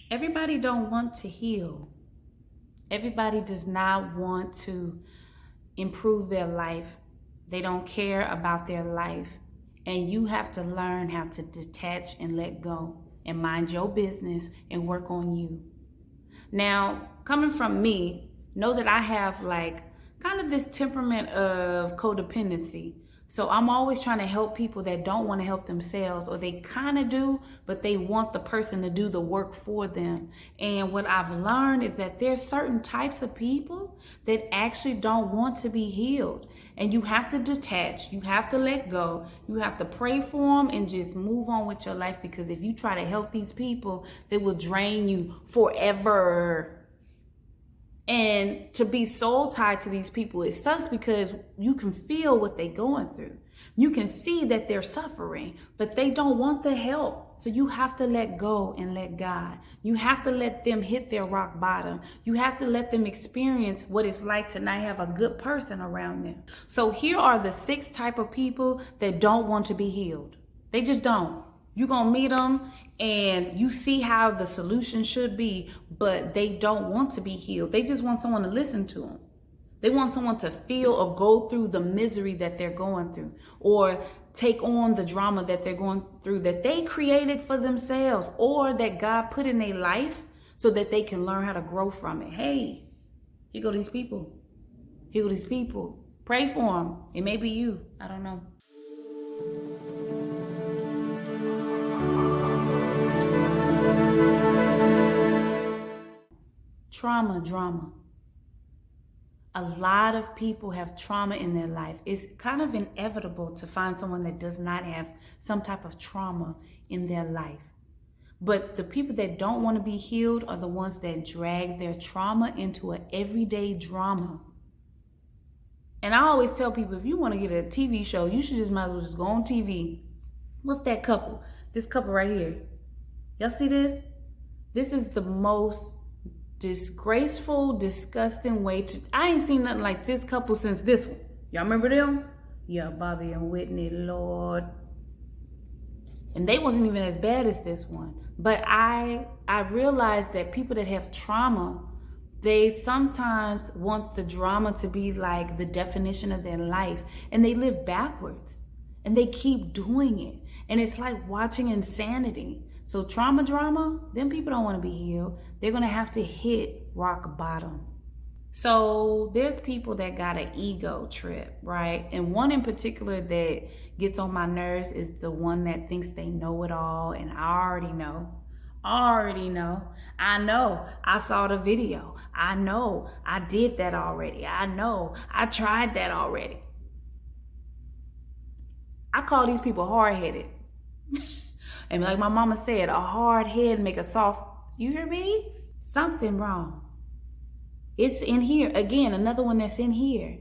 Everybody don't want to heal. Everybody does not want to improve their life. They don't care about their life. And you have to learn how to detach and let go and mind your business and work on you. Now, coming from me, know that I have like kind of this temperament of codependency. So I'm always trying to help people that don't want to help themselves, or they kind of do, but they want the person to do the work for them. And what I've learned is that there's certain types of people that actually don't want to be healed. And you have to detach, you have to let go, you have to pray for them and just move on with your life, because if you try to help these people, they will drain you forever. And to be soul tied to these people, it sucks because you can feel what they're going through. You can see that they're suffering, but they don't want the help. So you have to let go and let God. You have to let them hit their rock bottom. You have to let them experience what it's like to not have a good person around them. So here are the 6 type of people that don't want to be healed. They just don't. You're going to meet them and you see how the solution should be, but they don't want to be healed. They just want someone to listen to them. They want someone to feel or go through the misery that they're going through, or take on the drama that they're going through that they created for themselves, or that God put in their life so that they can learn how to grow from it. Hey, here go these people. Here go these people. Pray for them. It may be you. I don't know. Trauma, drama. A lot of people have trauma in their life. It's kind of inevitable to find someone that does not have some type of trauma in their life. But the people that don't want to be healed are the ones that drag their trauma into an everyday drama. And I always tell people, if you want to get a TV show, you should just might as well just go on TV. What's that couple? This couple right here. Y'all see this? This is the most disgraceful, disgusting way to... I ain't seen nothing like this couple since this one. Y'all remember them? Yeah, Bobby and Whitney, Lord. And they wasn't even as bad as this one. But I realized that people that have trauma, they sometimes want the drama to be like the definition of their life. And they live backwards. And they keep doing it. And it's like watching insanity. So trauma, drama, them people don't want to be healed. They're going to have to hit rock bottom. So there's people that got an ego trip, right? And one in particular that gets on my nerves is the one that thinks they know it all. And I already know. I know. I saw the video. I know. I did that already. I know. I tried that already. I call these people hard-headed. And like my mama said, a hard head make a soft... You hear me? Something wrong. It's in here. Again, another one that's in here.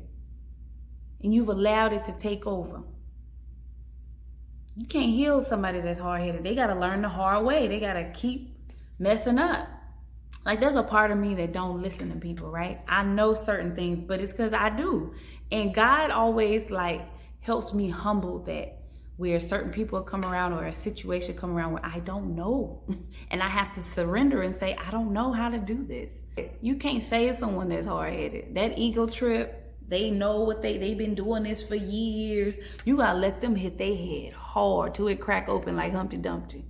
And you've allowed it to take over. You can't heal somebody that's hard-headed. They got to learn the hard way. They got to keep messing up. Like, there's a part of me that don't listen to people, right? I know certain things, but it's because I do. And God always, like, helps me humble that. Where certain people come around or a situation come around where I don't know. And I have to surrender and say, I don't know how to do this. You can't say it's someone that's hard-headed. That ego trip, they know what they've been doing this for years. You gotta let them hit their head hard till it crack open like Humpty Dumpty.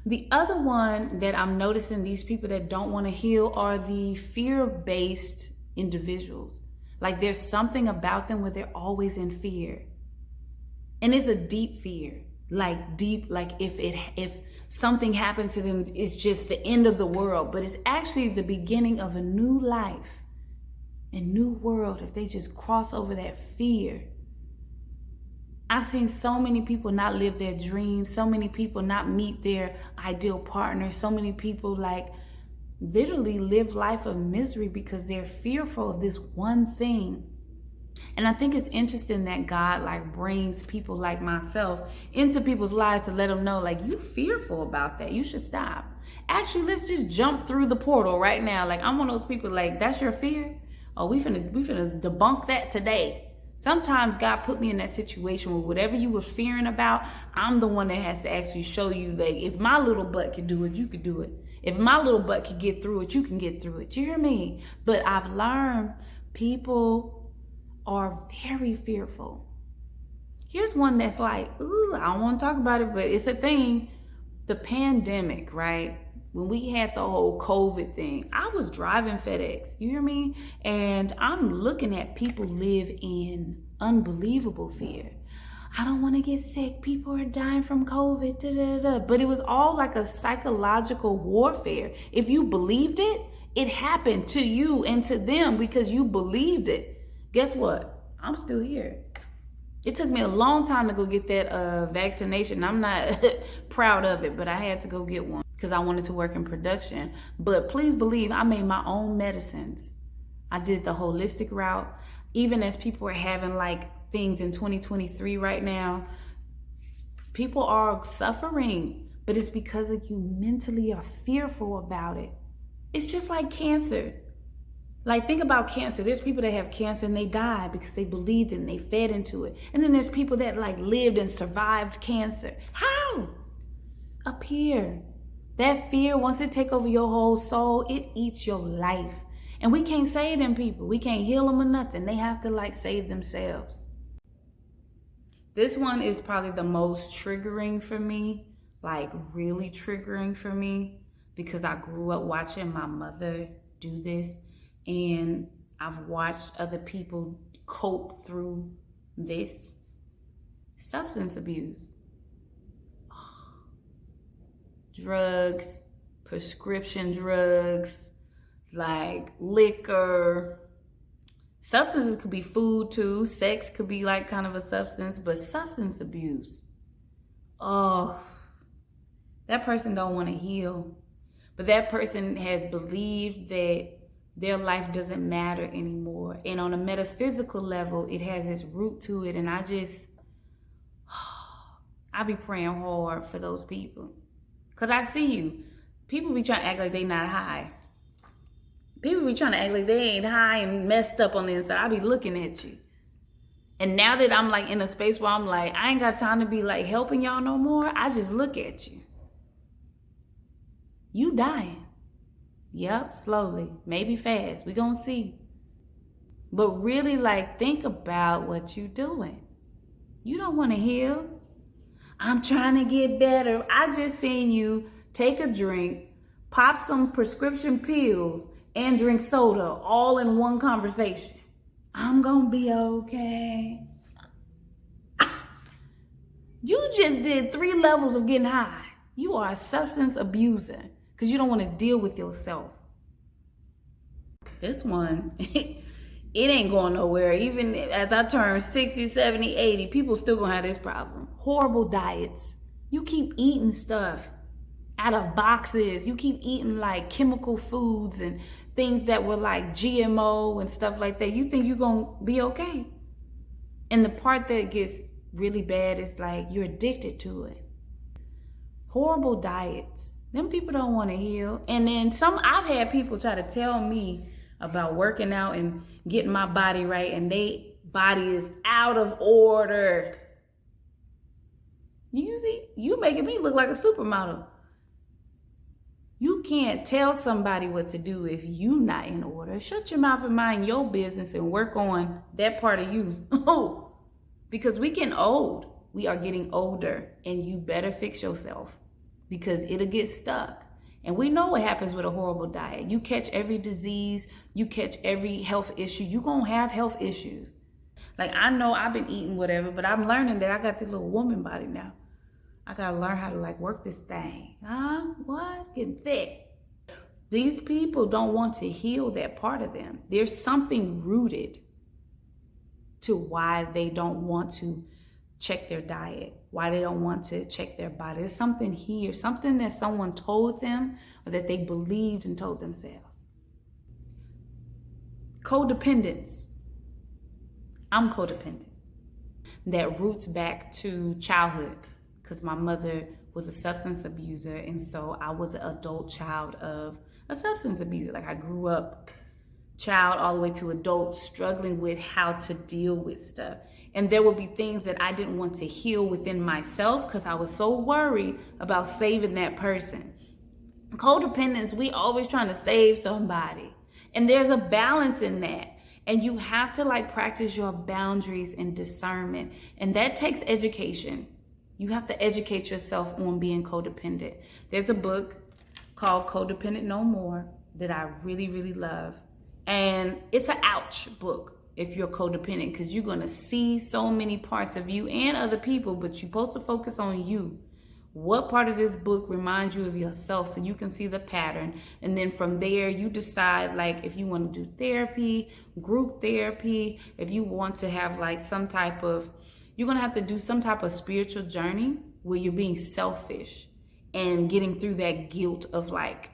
The other one that I'm noticing these people that don't want to heal are the fear-based individuals. Like there's something about them where they're always in fear. And it's a deep fear, like deep, like if something happens to them, it's just the end of the world. But it's actually the beginning of a new life, a new world, if they just cross over that fear. I've seen so many people not live their dreams, so many people not meet their ideal partner, so many people like literally live life of misery because they're fearful of this one thing. And I think it's interesting that God like brings people like myself into people's lives to let them know, like, you fearful about that. You should stop. Actually, let's just jump through the portal right now. Like, I'm one of those people like, that's your fear? Oh, we finna debunk that today. Sometimes God put me in that situation where whatever you were fearing about, I'm the one that has to actually show you that if my little butt can do it, you can do it. If my little butt can get through it, you can get through it. You hear me? But I've learned people are very fearful. Here's one that's like, ooh, I don't want to talk about it, but it's a thing. The pandemic, right? When we had the whole COVID thing, I was driving FedEx, you hear me? And I'm looking at people live in unbelievable fear. I don't want to get sick. People are dying from COVID. Da, da, da. But it was all like a psychological warfare. If you believed it, it happened to you and to them because you believed it. Guess what? I'm still here. It took me a long time to go get that vaccination. I'm not proud of it, but I had to go get one because I wanted to work in production. But please believe I made my own medicines. I did the holistic route. Even as people are having like things in 2023 right now, people are suffering, but it's because of you mentally are fearful about it. It's just like cancer. Like, think about cancer. There's people that have cancer and they died because they believed it and they fed into it. And then there's people that like lived and survived cancer. How? Up here. That fear, once it take over your whole soul, it eats your life. And we can't save them people. We can't heal them or nothing. They have to like save themselves. This one is probably the most triggering for me, like really triggering for me, because I grew up watching my mother do this. And I've watched other people cope through this. Substance abuse. Drugs, prescription drugs, like liquor. Substances could be food too. Sex could be like kind of a substance, but substance abuse. Oh, that person don't want to heal. But that person has believed that their life doesn't matter anymore. And on a metaphysical level, it has its root to it. And I be praying hard for those people. Because I see you. People be trying to act like they not high. People be trying to act like they ain't high and messed up on the inside. I be looking at you. And now that I'm like in a space where I'm like, I ain't got time to be like helping y'all no more. I just look at you. You dying. Yep, slowly, maybe fast. We gonna see. But really, like, think about what you doing. You don't want to heal. I'm trying to get better. I just seen you take a drink, pop some prescription pills, and drink soda all in one conversation. I'm gonna be okay. You just did 3 levels of getting high. You are a substance abuser. Because you don't want to deal with yourself. This one, it ain't going nowhere. Even as I turn 60, 70, 80, people still going to have this problem. Horrible diets. You keep eating stuff out of boxes. You keep eating like chemical foods and things that were like GMO and stuff like that. You think you're going to be okay. And the part that gets really bad is like you're addicted to it. Horrible diets. Them people don't want to heal. And then I've had people try to tell me about working out and getting my body right, and they body is out of order. You see, you making me look like a supermodel. You can't tell somebody what to do if you not in order. Shut your mouth and mind your business and work on that part of you. Because we getting old. We are getting older, and you better fix yourself. Because it'll get stuck. And we know what happens with a horrible diet. You catch every disease, you catch every health issue. You're going to have health issues. Like, I know I've been eating whatever, but I'm learning that I got this little woman body now. I got to learn how to like work this thing. What? Getting thick. These people don't want to heal that part of them. There's something rooted to why they don't want to check their diet, why they don't want to check their body. There's something here, something that someone told them or that they believed and told themselves. Codependence. I'm codependent. That roots back to childhood because my mother was a substance abuser, and so I was an adult child of a substance abuser. Like, I grew up child all the way to adult, struggling with how to deal with stuff. And there will be things that I didn't want to heal within myself because I was so worried about saving that person. Codependence, we always trying to save somebody. And there's a balance in that. And you have to like practice your boundaries and discernment. And that takes education. You have to educate yourself on being codependent. There's a book called Codependent No More that I really, really love. And it's an ouch book if you're codependent, because you're going to see so many parts of you and other people, but you're supposed to focus on you. What part of this book reminds you of yourself so you can see the pattern? And then from there, you decide like if you want to do therapy, group therapy, if you want to have like some type of, you're going to have to do some type of spiritual journey where you're being selfish and getting through that guilt of like,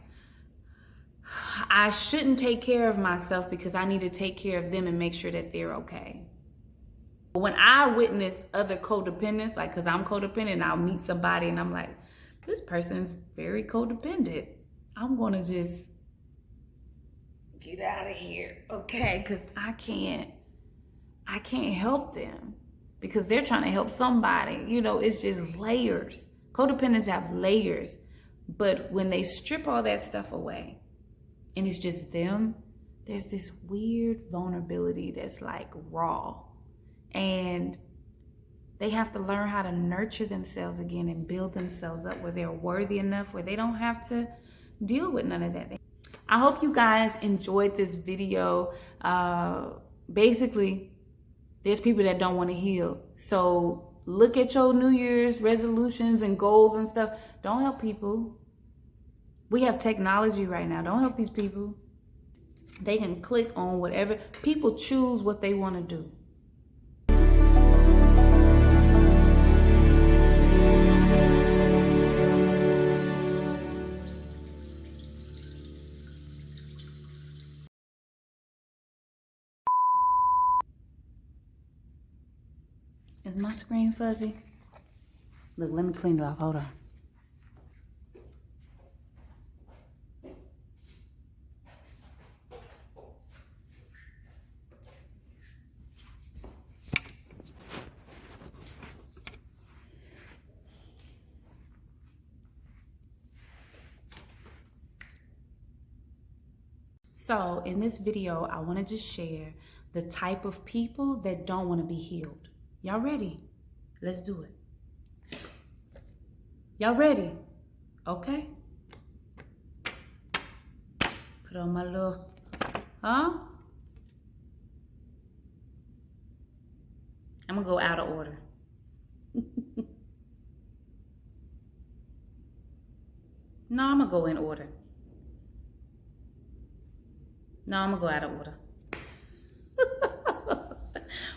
I shouldn't take care of myself because I need to take care of them and make sure that they're okay. When I witness other codependents, like, because I'm codependent, I'll meet somebody and I'm like, this person's very codependent. I'm going to just get out of here, okay? Because I can't help them because they're trying to help somebody. You know, it's just layers. Codependents have layers. But when they strip all that stuff away, and it's just them, there's this weird vulnerability that's like raw. And they have to learn how to nurture themselves again and build themselves up where they're worthy enough, where they don't have to deal with none of that. I hope you guys enjoyed this video. Basically, there's people that don't want to heal. So look at your New Year's resolutions and goals and stuff. Don't help people. We have technology right now. Don't help these people. They can click on whatever. People choose what they want to do. Is my screen fuzzy? Look, let me clean it off. Hold on. So in this video, I want to just share the type of people that don't want to be healed. Y'all ready? Let's do it. Y'all ready? Okay. Put on my little, I'm gonna go out of order. No, I'm gonna go in order. No, I'm gonna go out of order.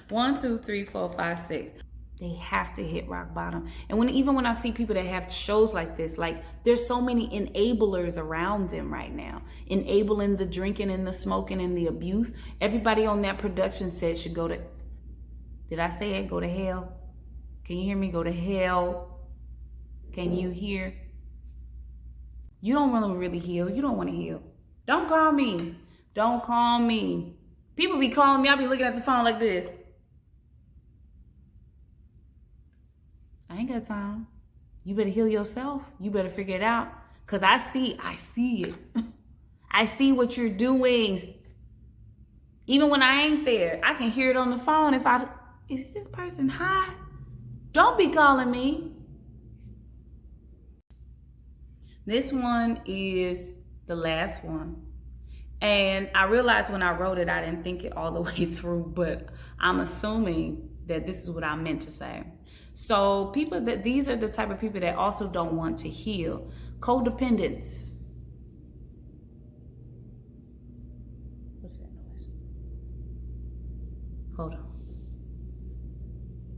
1, 2, 3, 4, 5, 6. They have to hit rock bottom. And even when I see people that have shows like this, like there's so many enablers around them right now, enabling the drinking and the smoking and the abuse. Everybody on that production set should go to, did I say it? Go to hell. Can you hear me? Go to hell. Can you hear? You don't want to really heal. You don't want to heal. Don't call me. Don't call me. People be calling me. I be looking at the phone like this. I ain't got time. You better heal yourself. You better figure it out. Because I see it. I see what you're doing. Even when I ain't there, I can hear it on the phone. Is this person high? Don't be calling me. This one is the last one. And I realized when I wrote it, I didn't think it all the way through, but I'm assuming that this is what I meant to say. So these are the type of people that also don't want to heal. Codependents. What is that noise? Hold on.